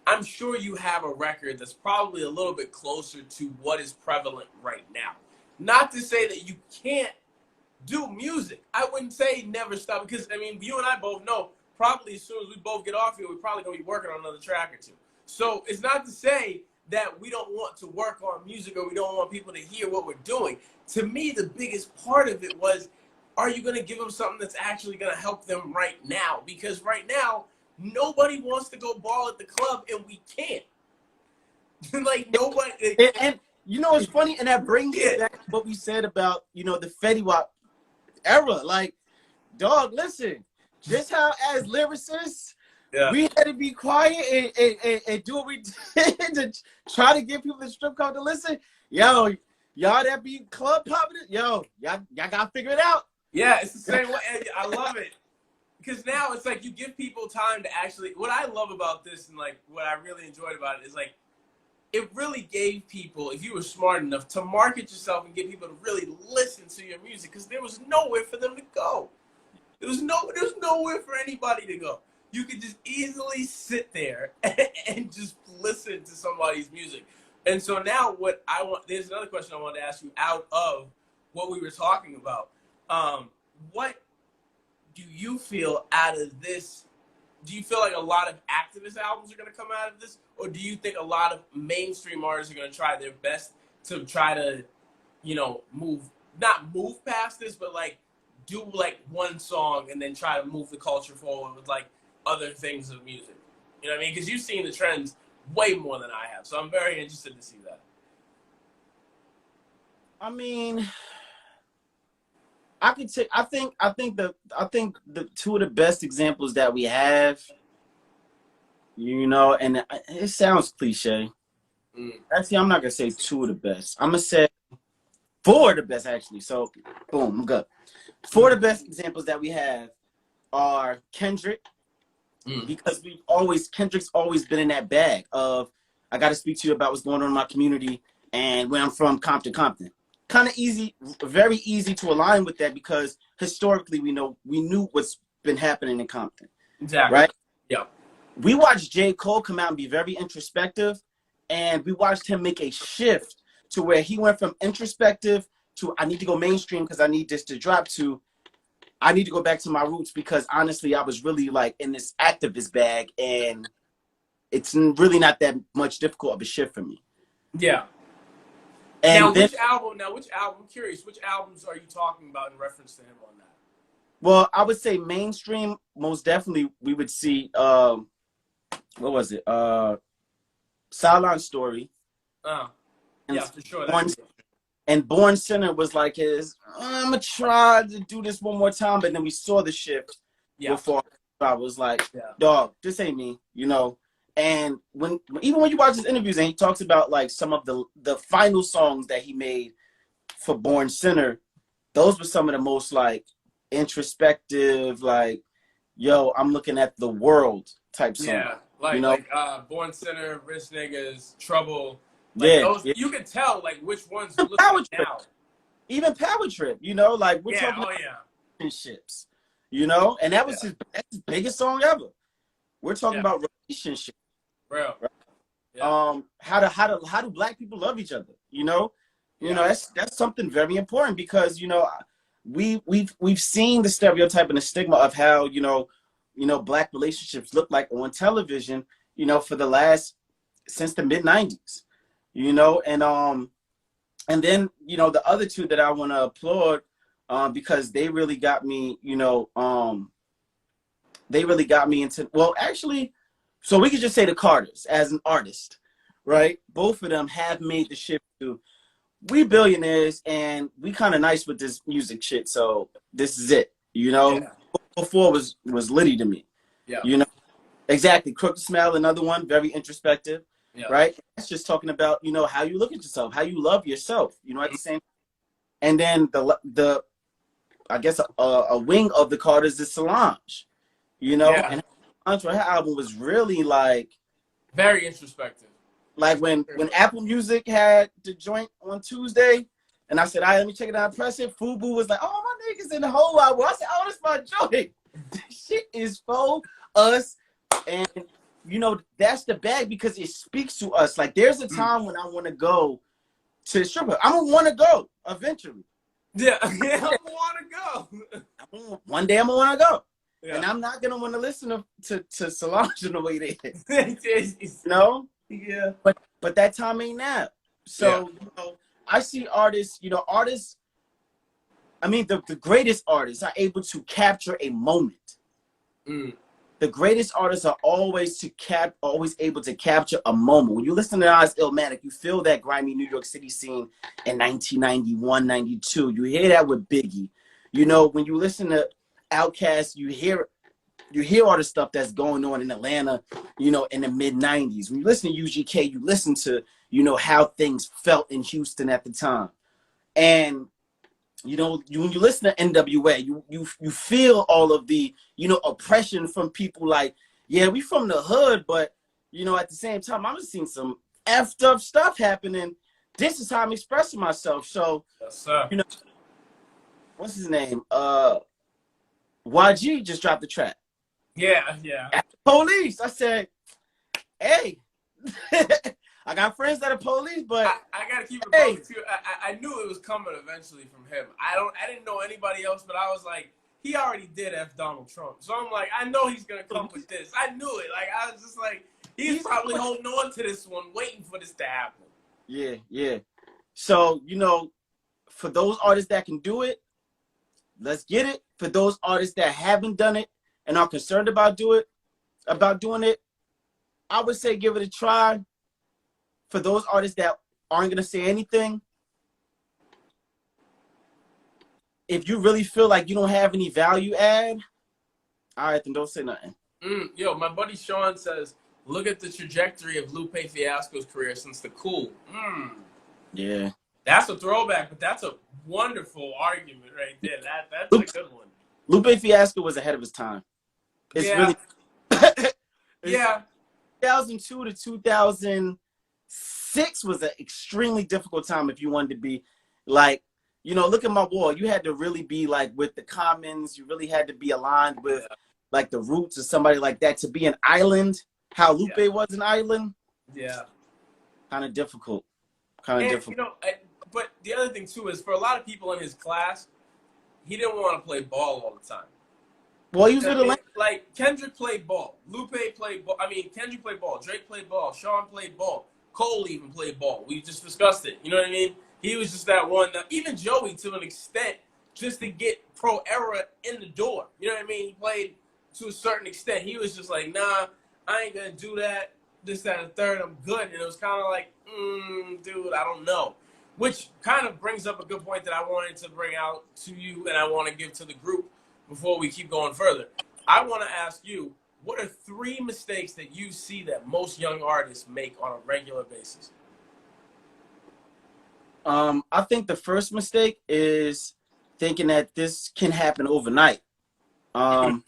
S3: I'm sure you have a record that's probably a little bit closer to what is prevalent right now. Not to say that you can't do music. I wouldn't say never stop, because I mean, you and I both know probably as soon as we both get off here, we're probably going to be working on another track or two. So it's not to say that we don't want to work on music or we don't want people to hear what we're doing. To me, the biggest part of it was, are you going to give them something that's actually going to help them right now? Because right now, nobody wants to go ball at the club, and we can't. Like, nobody.
S2: And you know what's funny? And that brings it back to what we said about, you know, the Fetty Wap era. Like, dog, listen, just how as lyricists, we had to be quiet and do what we did to try to get people in the strip club to listen. Yo, y'all that be club popping, yo, y'all gotta figure it out.
S3: Yeah, it's the same way. I love it. Because now it's like you give people time to actually, what I love about this and like what I really enjoyed about it is like, it really gave people, if you were smart enough, to market yourself and get people to really listen to your music, because there was nowhere for them to go. There's nowhere for anybody to go. You could just easily sit there and just listen to somebody's music. And so now there's another question I wanted to ask you out of what we were talking about. What do you feel out of this? Do you feel like a lot of activist albums are going to come out of this? Or do you think a lot of mainstream artists are going to try their best to try to, you know, not move past this, but like do like one song and then try to move the culture forward with like other things of music? You know what I mean? Because you've seen the trends way more than I have. So I'm very interested to see that.
S2: I mean, I could say I think the two of the best examples that we have, you know, and it sounds cliche. Actually, I'm not gonna say two of the best. I'm gonna say four of the best, actually. So, boom, I'm good. Four of the best examples that we have are Kendrick, because Kendrick's always been in that bag of, I got to speak to you about what's going on in my community and where I'm from, Compton. Kind of easy, very easy to align with that, because historically we knew what's been happening in Compton.
S3: Exactly.
S2: Right?
S3: Yeah.
S2: We watched J. Cole come out and be very introspective, and we watched him make a shift to where he went from introspective to, I need to go mainstream because I need this to drop, to I need to go back to my roots, because honestly I was really like in this activist bag, and it's really not that much difficult of a shift for me.
S3: Yeah.
S2: And
S3: which album, I'm curious, which albums are you talking about in reference to him on that?
S2: Well, I would say mainstream, most definitely we would see, what was it? Sideline Story.
S3: Yeah, for sure.
S2: And Born Sinner was like his, I'm going to try to do this one more time, but then we saw the shift before I was like, dog, this ain't me, you know? And even when you watch his interviews and he talks about like some of the final songs that he made for Born Sinner, those were some of the most like introspective, like, yo, I'm looking at the world type song.
S3: Yeah, like,
S2: you know?
S3: like Born Sinner, Rich Niggas, Trouble. Like those, you can tell like which ones you look at now.
S2: Even Power Trip, you know, like we're talking about relationships, you know, and that was that's his biggest song ever. We're talking about relationships.
S3: Real.
S2: Right? Yeah. How do black people love each other? You know, that's something very important, because you know we've seen the stereotype and the stigma of how you know black relationships look like on television, you know, since the mid-90s, you know, and then you know the other two that I want to applaud, because they really got me, you know, they really got me into, well, actually So we could just say the Carters as an artist, right? Both of them have made the shift to we billionaires and we kind of nice with this music shit. So this is it, you know.
S3: Yeah.
S2: Before was Liddy to me,
S3: Yeah.
S2: you know. Exactly. Crooked Smile, another one, very introspective,
S3: Yeah.
S2: right? That's just talking about, you know, how you look at yourself, how you love yourself, you know, at the same. And then the I guess a wing of the Carters is Solange, you know,
S3: Yeah.
S2: and Solange, her album was really
S3: Very introspective.
S2: like when Apple Music had the joint on Tuesday, and I said, all right, let me check it out. Press it. Fubu was like, oh, my niggas in the whole album. I said, oh, this my joint. This shit is for us. And, you know, that's the bag because it speaks to us. Like, there's a time when I want to go to the strip club. I'm going to want to go eventually.
S3: Yeah. Yeah, I want to go.
S2: One day I'm going to want to go.
S3: Yeah.
S2: And I'm not going to want to listen to Solange in the way they did.
S3: You
S2: know?
S3: Yeah.
S2: But that time ain't now. So, you know, I see artists, you know, I mean, the greatest artists are able to capture a moment. The greatest artists are always able to capture a moment. When you listen to Nas Illmatic, you feel that grimy New York City scene in 1991, 92. You hear that with Biggie. You know, when you listen to Outkast, you hear all the stuff that's going on in Atlanta, you know, in the mid-90s. When you listen to UGK, you listen to, you know, how things felt in Houston at the time. And, you know, when you listen to NWA, you feel all of the, you know, oppression from people like, yeah, we from the hood, but, you know, at the same time, I'm just seeing some effed up stuff happening. This is how I'm expressing myself. So,
S3: yes, sir.
S2: You know, what's his name? YG just dropped the track.
S3: Yeah.
S2: At the police. I said, hey, I got friends that are police, but
S3: I gotta keep it going too. I knew it was coming eventually from him. I didn't know anybody else, but I was like, he already did F Donald Trump. So I'm like, I know he's gonna come with this. I knew it. Like I was just like, he's probably holding on to this one, waiting for this to happen.
S2: Yeah. So, you know, for those artists that can do it, let's get it. For those artists that haven't done it and are concerned about doing it, I would say give it a try. For those artists that aren't gonna say anything, if you really feel like you don't have any value add, all right, then don't say nothing.
S3: Yo, my buddy Sean says, look at the trajectory of Lupe Fiasco's career since the Cool.
S2: Yeah.
S3: That's a throwback, but that's a wonderful argument right there. That's a good one.
S2: Lupe Fiasco was ahead of his time. It's really
S3: yeah.
S2: 2002 to 2006 was an extremely difficult time if you wanted to be like, you know, look at my wall. You had to really be like with the Commons. You really had to be aligned with like the Roots or somebody like that to be an island. How Lupe was an island.
S3: Yeah.
S2: Kind of difficult.
S3: You know, but the other thing too is for a lot of people in his class, he didn't want to play ball all the time.
S2: Well, he was with
S3: like Kendrick played ball, Lupe played ball. I mean, Kendrick played ball, Drake played ball, Sean played ball, Cole even played ball. We just discussed it. You know what I mean? He was just that one. Even Joey, to an extent, just to get Pro Era in the door. You know what I mean? He played to a certain extent. He was just like, nah, I ain't gonna do that. This, that, and the third. I'm good. And it was kind of like, dude, I don't know. Which kind of brings up a good point that I wanted to bring out to you and I want to give to the group before we keep going further. I want to ask you, what are 3 mistakes that you see that most young artists make on a regular basis?
S2: I think the first mistake is thinking that this can happen overnight. You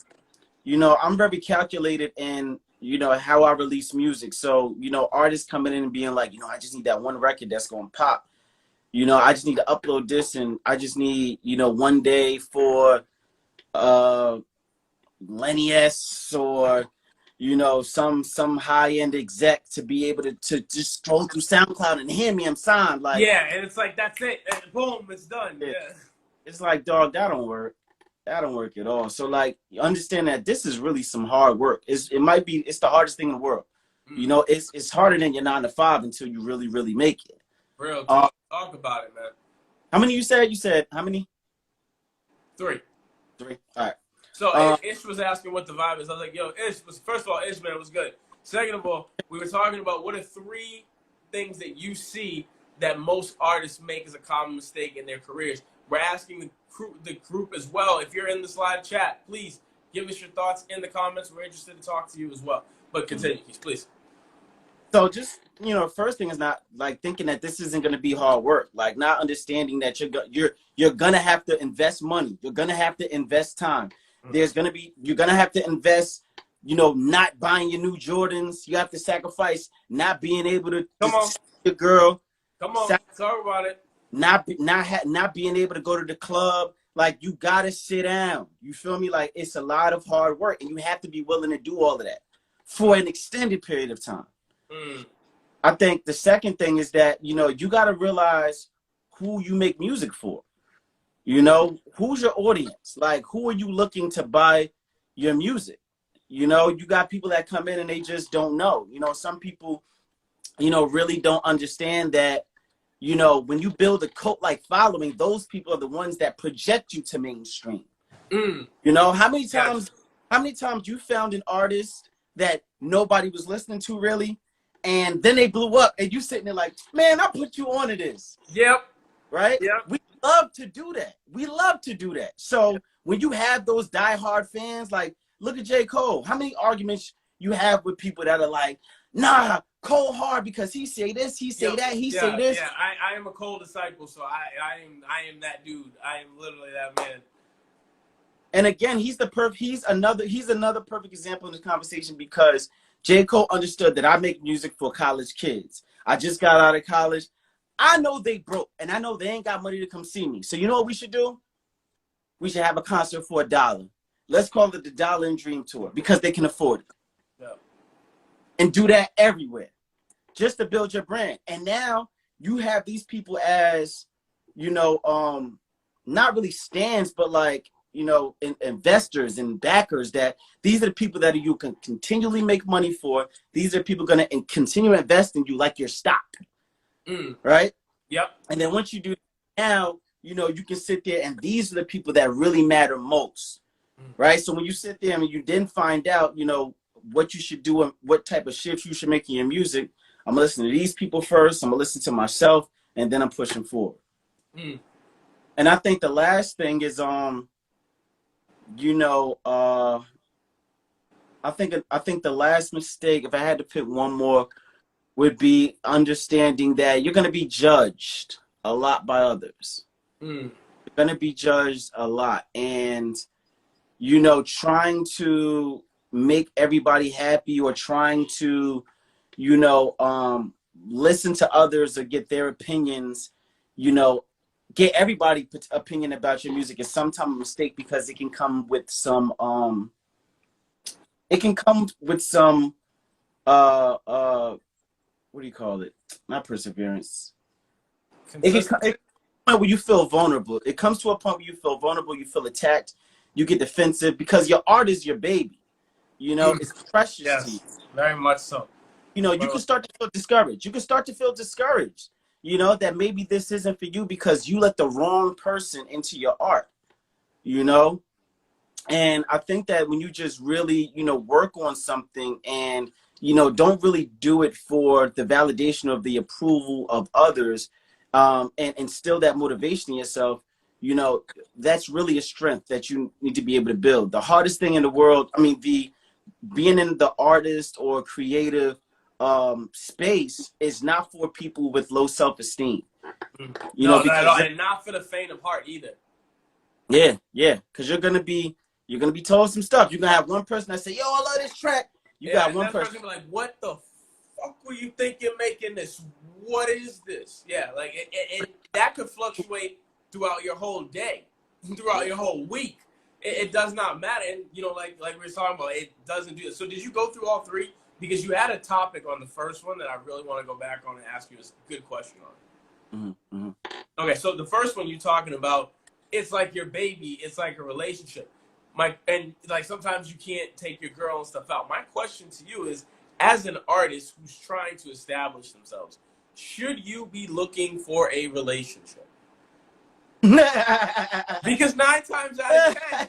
S2: know, I'm very calculated in, you know, how I release music. So, you know, artists coming in and being like, you know, I just need that one record that's going to pop. You know, I just need to upload this and I just need, you know, one day for Lenny S or, you know, some high-end exec to be able to just scroll through SoundCloud and hear me, I'm signed. Like,
S3: yeah, and it's like, that's it. And boom, it's done. Yeah.
S2: It's like, dog, that don't work. That don't work at all. So, like, you understand that this is really some hard work. It's the hardest thing in the world. You know, it's harder than your 9 to 5 until you really, really make it.
S3: Real talk. Talk about it, man.
S2: How many you said? You said how many?
S3: 3.
S2: 3. All right.
S3: So Ish was asking what the vibe is. I was like, yo, Ish, first of all, Ish, man, was good. Second of all, we were talking about what are 3 things that you see that most artists make as a common mistake in their careers. We're asking the group as well. If you're in this live chat, please give us your thoughts in the comments. We're interested to talk to you as well. But continue, please.
S2: So just, you know, first thing is not like thinking that this isn't going to be hard work, like not understanding that you're going to have to invest money. You're going to have to invest time. You're going to have to invest, you know, not buying your new Jordans. You have to sacrifice not being able to see your girl.
S3: Come on, talk about it.
S2: Not being able to go to the club. Like, you got to sit down. You feel me? Like, it's a lot of hard work, and you have to be willing to do all of that for an extended period of time. I think the second thing is that, you know, you got to realize who you make music for. You know, who's your audience? Like, who are you looking to buy your music? You know, you got people that come in and they just don't know. You know, some people, you know, really don't understand that, you know, when you build a cult-like following, those people are the ones that project you to mainstream. You know, how many times you found an artist that nobody was listening to really, and then they blew up, and you sitting there like, man, I put you onto this.
S3: Yep.
S2: Right?
S3: Yep.
S2: We love to do that. We love to do that. So when you have those diehard fans, like, look at J. Cole. How many arguments you have with people that are like, nah, Cole hard because he say this, he say that, he say this.
S3: Yeah, I am a Cole disciple, so I am that dude. I am literally that man.
S2: And again, he's another perfect example in this conversation, because J. Cole understood that I make music for college kids. I just got out of college. I know they broke, and I know they ain't got money to come see me. So you know what we should do? We should have a concert for $1. Let's call it the Dollar and Dream Tour, because they can afford it.
S3: Yeah.
S2: And do that everywhere, just to build your brand. And now you have these people as, you know, not really stands, but like, you know, investors and backers, that these are the people that you can continually make money for. These are people going to continue to invest in you like your stock. Right?
S3: Yep.
S2: And then once you do that, now, you know, you can sit there, and these are the people that really matter most. Right? So when you sit there and you then find out, you know, what you should do and what type of shifts you should make in your music, I'm gonna listen to these people first, I'm gonna listen to myself, and then I'm pushing forward. And I think the last thing is, you know, I think the last mistake, if I had to pick one more, would be understanding that you're going to be judged a lot by others. You're going to be judged a lot. And, you know, trying to make everybody happy, or trying to, you know, listen to others or get their opinions, you know, get everybody's opinion about your music is sometimes a mistake, because it can come with some, what do you call it? Not perseverance. It can where you feel vulnerable. It comes to a point where you feel vulnerable, you feel attacked, you get defensive, because your art is your baby. You know, it's precious to you.
S3: Very much so.
S2: You know, you can start to feel discouraged. You can start to feel discouraged, you know, that maybe this isn't for you because you let the wrong person into your art, you know? And I think that when you just really, you know, work on something and, you know, don't really do it for the validation of the approval of others, and instill that motivation in yourself, you know, that's really a strength that you need to be able to build. The hardest thing in the world, I mean, being in the artist or creative space is not for people with low self-esteem. You know,
S3: not at all, and not for the faint of heart either.
S2: Yeah, because you're gonna be told some stuff. You're gonna have one person that say, "Yo, I love this track." You got one person
S3: gonna be like, "What the fuck were you thinking making this? What is this?" Yeah, like it that could fluctuate throughout your whole day, throughout your whole week. It does not matter, and you know, like we were talking about, it doesn't do it. So did you go through all 3? Because you had a topic on the first one that I really want to go back on and ask you a good question on. Okay, so the first one you're talking about, it's like your baby, it's like a relationship. And like sometimes you can't take your girl and stuff out. My question to you is, as an artist who's trying to establish themselves, should you be looking for a relationship? Because 9 times out of 10,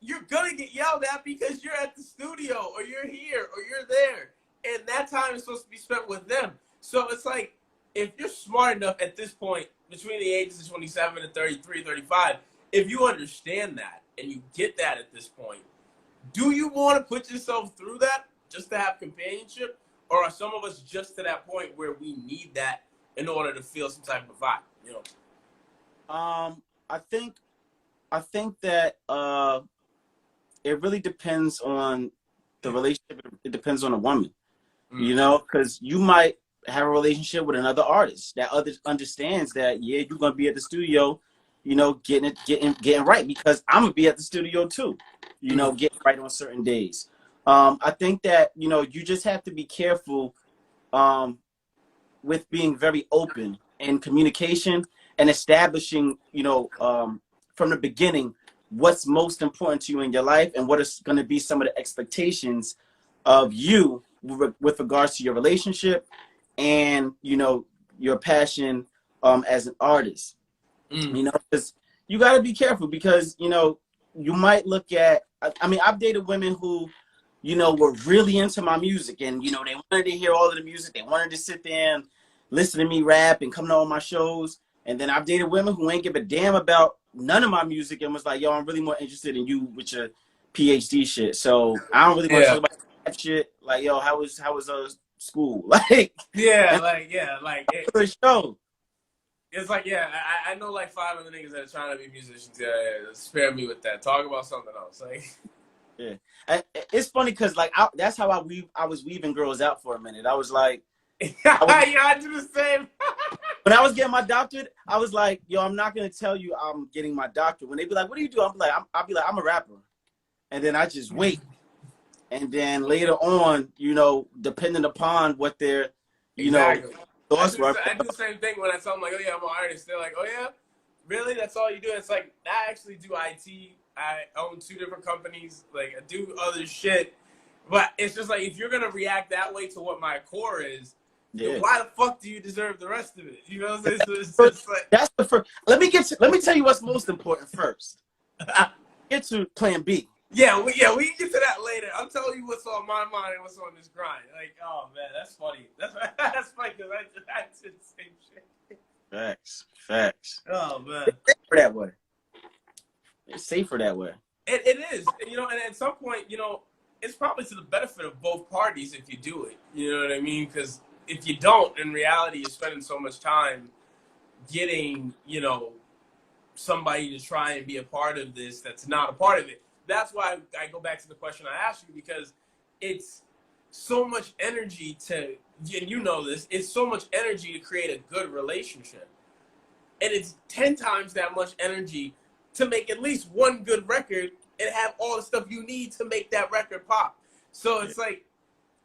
S3: you're gonna get yelled at because you're at the studio or you're here or you're there, and that time is supposed to be spent with them. So it's like, if you're smart enough at this point, between the ages of 27 and 33, 35, if you understand that and you get that at this point, do you want to put yourself through that just to have companionship? Or are some of us just to that point where we need that in order to feel some type of vibe, you know?
S2: I think that it really depends on the relationship. It depends on a woman, you know, because you might have a relationship with another artist that understands that, yeah, you're gonna be at the studio, you know, getting right, because I'm gonna be at the studio too, you know, getting right on certain days. I think that, you know, you just have to be careful with being very open in communication and establishing, you know, from the beginning, what's most important to you in your life and what is going to be some of the expectations of you with regards to your relationship and, you know, your passion as an artist. You know, because you got to be careful, because, you know, you might look at, I mean, I've dated women who, you know, were really into my music, and, you know, they wanted to hear all of the music. They wanted to sit there and listen to me rap and come to all my shows. And then I've dated women who ain't give a damn about none of my music and was like, yo, I'm really more interested in you with your PhD shit. So I don't really want to talk about that shit. Like, yo, how was school? Like,
S3: For
S2: the show.
S3: It's like, I know like 5 of the niggas that are trying to be musicians. Yeah, spare me with that. Talk about something else. Like,
S2: yeah, it's funny because like that's how I was weaving girls out for a minute. I was like,
S3: I do the same.
S2: When I was getting my doctorate, I was like, yo, I'm not gonna tell you I'm getting my doctorate. When they be like, what do you do? I'll be like, I'm a rapper, and then I just wait, and then later on, you know, depending upon what their, you know, thoughts were.
S3: I do the same thing when I tell them like, oh yeah, I'm an artist. They're like, oh yeah, really? That's all you do? It's like, I actually do IT. I own 2 different companies. Like, I do other shit. But it's just like, if you're gonna react that way to what my core is, then why the fuck do you deserve the rest of it? You know what I'm saying? So it's just like,
S2: that's the first. Let me tell you what's most important first. Get to plan B.
S3: Yeah, we can get to that later. I'm telling you what's on my mind and what's on this grind. Like, oh man, that's funny. That's funny because I did the same shit.
S2: Facts.
S3: Oh man,
S2: it's safer that way. It's safer that way.
S3: It is, you know. And at some point, you know, it's probably to the benefit of both parties if you do it. You know what I mean? Because if you don't, in reality, you're spending so much time getting, you know, somebody to try and be a part of this that's not a part of it. That's why I go back to the question I asked you, because it's so much energy to, and you know this, it's so much energy to create a good relationship. And it's 10 times that much energy to make at least one good record and have all the stuff you need to make that record pop. So it's like,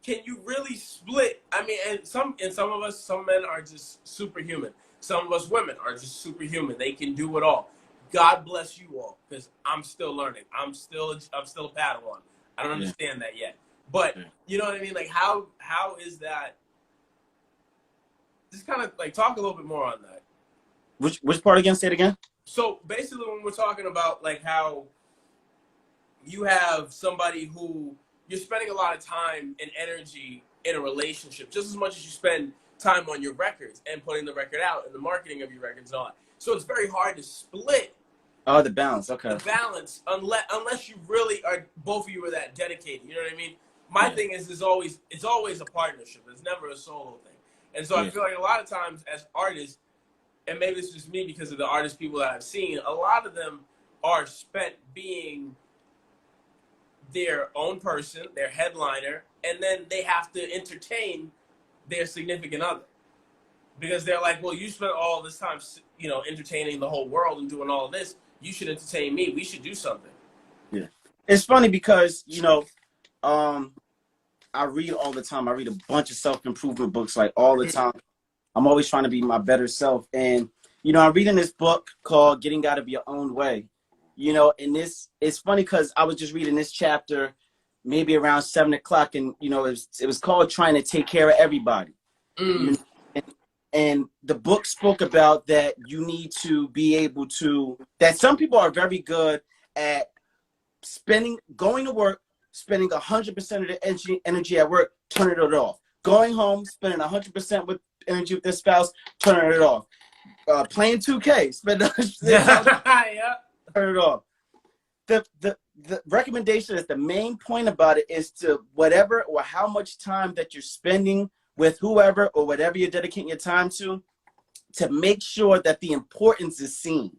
S3: can you really split? I mean, and some of us, some men are just superhuman. Some of us women are just superhuman. They can do it all. God bless you all, because I'm still learning. I'm still a Padawan. I don't understand that yet. But you know what I mean? Like, how is that? Just kind of like talk a little bit more on that.
S2: Which part again? Say it again.
S3: So basically, when we're talking about like how you have somebody who you're spending a lot of time and energy in a relationship, just as much as you spend time on your records and putting the record out and the marketing of your records on. So it's very hard to split.
S2: Oh, the balance. Okay.
S3: The balance, unless you really are, both of you are that dedicated. You know what I mean? My thing is, it's always a partnership. It's never a solo thing. And so I feel like a lot of times as artists, and maybe it's just me because of the artist people that I've seen, a lot of them are spent being their own person, their headliner, and then they have to entertain their significant other. Because they're like, well, you spent all this time, you know, entertaining the whole world and doing all of this. You should entertain me. We should do something.
S2: Yeah. It's funny because, you know, I read all the time. I read a bunch of self-improvement books, like all the time. I'm always trying to be my better self. And, you know, I'm reading this book called Getting Out of Your Own Way. You know, and it's funny because I was just reading this chapter maybe around 7 o'clock, and, you know, it was called Trying to Take Care of Everybody. You know? And the book spoke about that you need to be able to, that some people are very good at going to work, spending 100% of the energy at work, turning it off. Going home, spending 100% with energy with their spouse, turning it off. Playing 2K, spending 100%,
S3: Yeah.
S2: turn it off. The recommendation is the main point about it is to whatever or how much time that you're spending with whoever or whatever you're dedicating your time to make sure that the importance is seen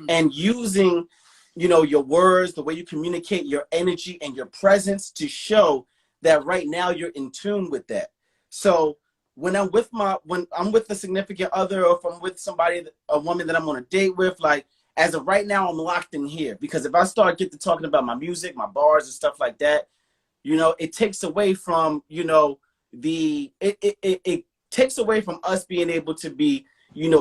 S2: and using, your words, the way you communicate, your energy and your presence to show that right now you're in tune with that. So when I'm with a significant other, or if I'm with somebody, a woman that I'm on a date with, like, as of right now, I'm locked in here, because if I start get to talking about my music, my bars and stuff like that, it takes away from, it takes away from us being able to be,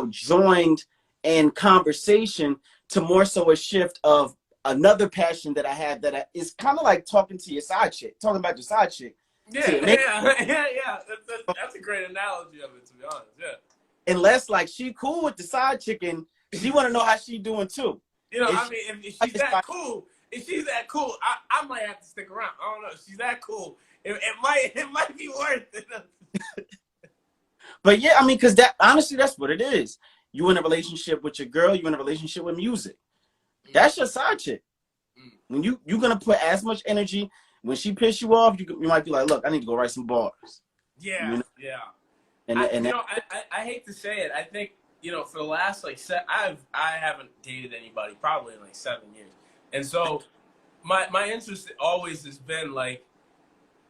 S2: joined in conversation, to more so a shift of another passion that I have that is kind of like talking to your side chick, talking about your side chick.
S3: Yeah. That's a great analogy of it, to be honest. Yeah.
S2: Unless like she cool with the side chick and she want to know how she doing too.
S3: If she's that cool, I might have to stick around. I don't know. If she's that cool, it might be worth it.
S2: But yeah, because that honestly, that's what it is. You in a relationship with your girl, you in a relationship with music. That's your side chick. When you're gonna put as much energy. When she piss you off, you might be like, look, I need to go write some bars.
S3: Yeah. I hate to say it. I think, for the last I haven't dated anybody probably in 7 years, and so my interest always has been like,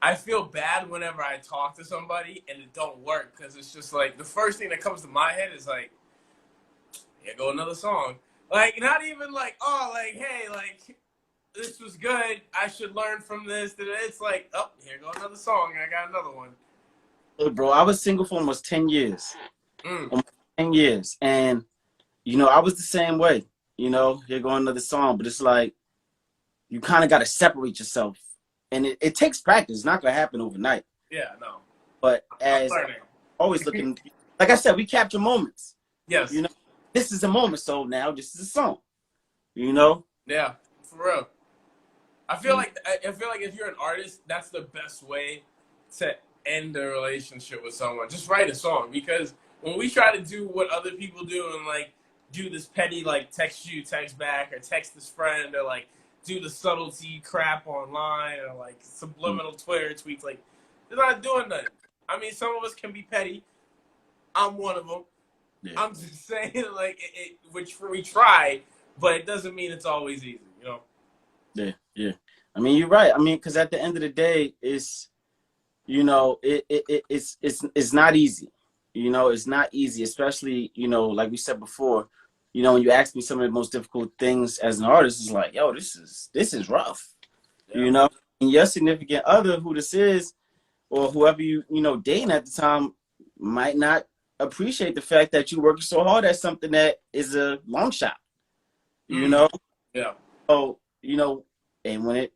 S3: I feel bad whenever I talk to somebody and it don't work, because it's just like the first thing that comes to my head is like, here go another song. Like, not even like, oh, like, hey, like, this was good, I should learn from this. It's like, oh, here go another song, I got another one.
S2: Look, bro, I was single for almost 10 years. Almost 10 years. And, I was the same way. Here go another song. But it's like, you kind of got to separate yourself. And it takes practice. It's not going to happen overnight.
S3: Yeah, no.
S2: But as always looking, like I said, we capture moments.
S3: Yes.
S2: This is a moment. So now this is a song.
S3: Yeah, for real. I feel like if you're an artist, that's the best way to end a relationship with someone. Just write a song, because when we try to do what other people do and like do this petty like text back, or text this friend, or like do the subtlety crap online, or like subliminal Twitter tweets, like, they're not doing nothing. I mean, some of us can be petty. I'm one of them. Yeah. I'm just saying, like, which we try, but it doesn't mean it's always easy,
S2: Yeah. I mean, you're right. I mean, because at the end of the day, it's, it's not easy. It's not easy, especially, like we said before, when you ask me some of the most difficult things as an artist, it's like, yo, this is rough. Yeah. And your significant other, who this is, or whoever dating at the time, might not appreciate the fact that you working so hard at something that is a long shot.
S3: Yeah.
S2: So, and when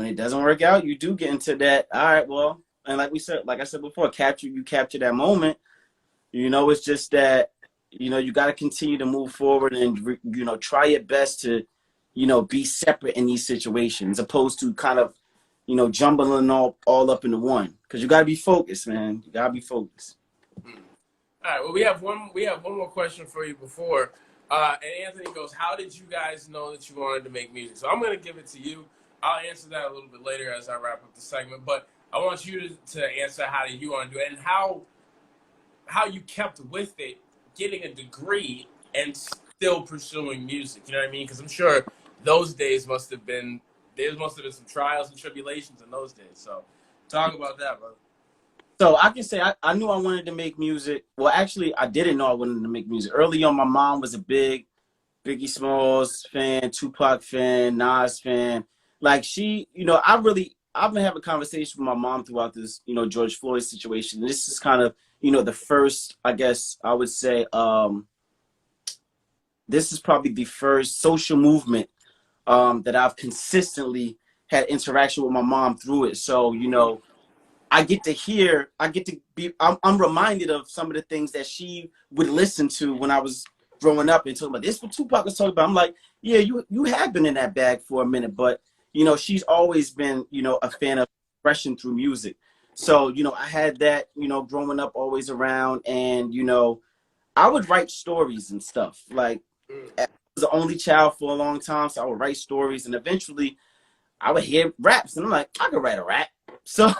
S2: it doesn't work out, you do get into that. All right, well, and like I said before, you capture that moment. It's just that, you got to continue to move forward and, try your best to, be separate in these situations, opposed to kind of, jumbling all up into one. Because you got to be focused, man. You got to be focused.
S3: All right. Well, we have one more question for you before. And Anthony goes, how did you guys know that you wanted to make music? So I'm going to give it to you. I'll answer that a little bit later as I wrap up the segment. But I want you to answer how did you want to do it, and how you kept with it, getting a degree and still pursuing music. You know what I mean? Because I'm sure those days must have been some trials and tribulations in those days. So talk about that, brother.
S2: So I can say I knew I wanted to make music. Well, actually, I didn't know I wanted to make music. Early on, my mom was a big Biggie Smalls fan, Tupac fan, Nas fan. Like, she, I've been having conversations with my mom throughout this, George Floyd situation. And this is kind of, the first, I guess I would say, this is probably the first social movement that I've consistently had interaction with my mom through it. So, I'm reminded of some of the things that she would listen to when I was growing up and talking about this, what Tupac was talking about. I'm like, yeah, you have been in that bag for a minute, but you know, she's always been, you know, a fan of expression through music. So, you know, I had that, you know, growing up always around, and you know, I would write stories and stuff. Like, I was the only child for a long time, so I would write stories, and eventually I would hear raps, and I'm like, I could write a rap. So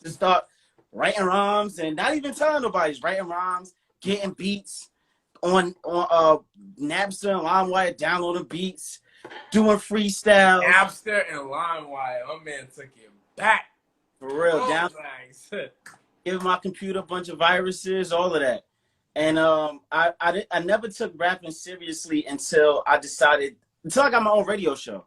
S2: to start writing rhymes and not even telling nobody, just writing rhymes, getting beats on Napster and LimeWire, downloading beats, doing freestyles.
S3: Napster and LimeWire. My man took it back.
S2: For real, down.
S3: Thanks.
S2: Giving my computer a bunch of viruses, all of that. And I never took rapping seriously until I got my own radio show.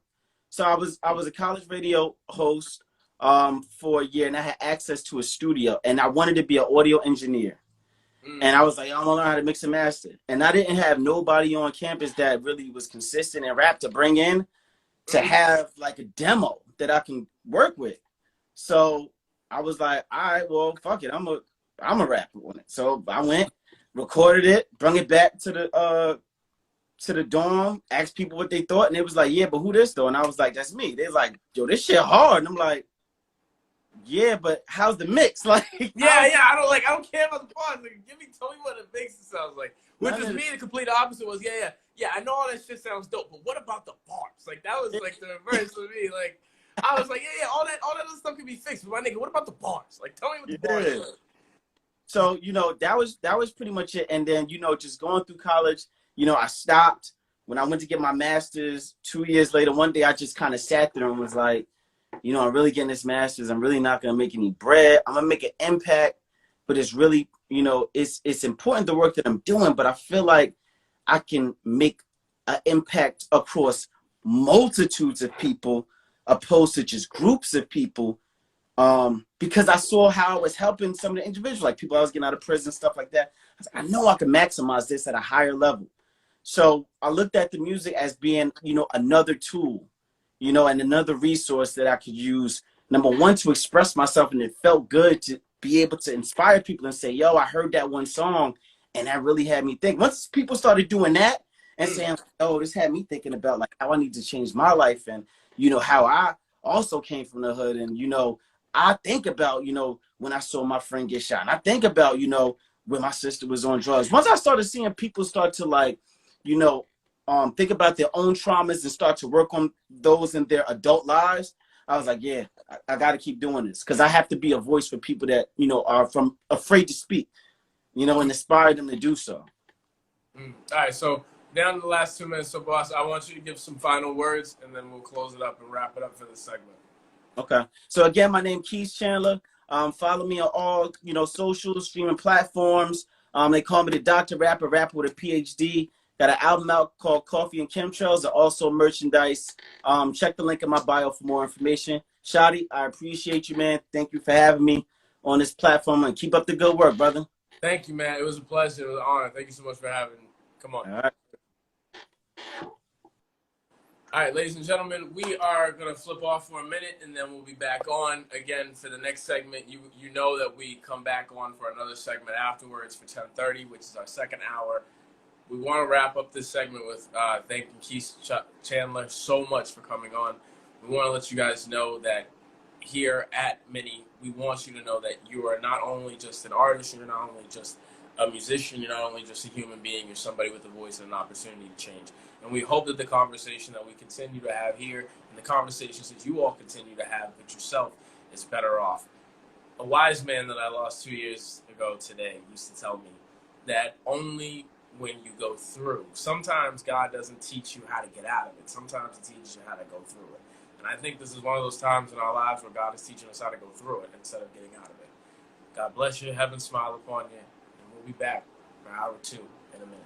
S2: So I was a college radio host for a year, and I had access to a studio, and I wanted to be an audio engineer. And I was like, I don't know how to mix and master. And I didn't have nobody on campus that really was consistent in rap to bring in to have like a demo that I can work with. So I was like, all right, well, fuck it. I'm a rapper on it. So I went, recorded it, brought it back to the dorm, asked people what they thought, and it was like, yeah, but who this though? And I was like, that's me. They're like, yo, this shit hard. And I'm like, yeah, but how's the mix? Like,
S3: I don't care about the parts. Like, tell me what the mix sounds like. Which was me, the complete opposite was, yeah, I know all that shit sounds dope, but what about the parts? Like, that was like the reverse for me. Like, I was like, yeah, all that other stuff can be fixed. But my nigga, what about the bars? Like, tell me what the bars are.
S2: So, you know, that was pretty much it. And then, you know, just going through college, you know, I stopped. When I went to get my master's 2 years later, one day I just kind of sat there and was like, you know, I'm really getting this master's. I'm really not going to make any bread. I'm going to make an impact, but it's really, you know, it's important the work that I'm doing, but I feel like I can make an impact across multitudes of people opposed to just groups of people, because I saw how I was helping some of the individuals, like people I was getting out of prison, stuff like that. I was like, I know I can maximize this at a higher level. So I looked at the music as being, you know, another tool, you know, and another resource that I could use, number one, to express myself. And it felt good to be able to inspire people and say, yo, I heard that one song and that really had me think. Once people started doing that and saying, oh, this had me thinking about like how I need to change my life, and, you know, how I also came from the hood. And, you know, I think about, you know, when I saw my friend get shot, and I think about, you know, when my sister was on drugs. Once I started seeing people start to like, you know, think about their own traumas and start to work on those in their adult lives, I was like, yeah, I got to keep doing this, because I have to be a voice for people that, you know, are afraid to speak, you know, and inspire them to do so.
S3: All right, so down to the last 2 minutes. So, boss, I want you to give some final words, and then we'll close it up and wrap it up for this segment.
S2: Okay. So again, my name is Keith Chandler. Follow me on all, you know, social streaming platforms. They call me the Dr. Rapper with a PhD. Got an album out called Coffee and Chemtrails, and also merchandise. Check the link in my bio for more information. Shadi, I appreciate you, man. Thank you for having me on this platform, and keep up the good work, brother.
S3: Thank you, man. It was a pleasure. It was an honor. Thank you so much for having me. Come on.
S2: All right.
S3: All right, ladies and gentlemen, we are going to flip off for a minute, and then we'll be back on again for the next segment. You know that we come back on for another segment afterwards for 10:30, which is our second hour. We want to wrap up this segment with thanking Keith Chandler so much for coming on. We want to let you guys know that here at M.N.I.E, we want you to know that you are not only just an artist, you're not only just a musician, you're not only just a human being, you're somebody with a voice and an opportunity to change. And we hope that the conversation that we continue to have here and the conversations that you all continue to have with yourself is better off. A wise man that I lost 2 years ago today used to tell me that only when you go through, sometimes God doesn't teach you how to get out of it. Sometimes he teaches you how to go through it. And I think this is one of those times in our lives where God is teaching us how to go through it instead of getting out of it. God bless you. Heaven smile upon you. And we'll be back for hour 2 in a minute.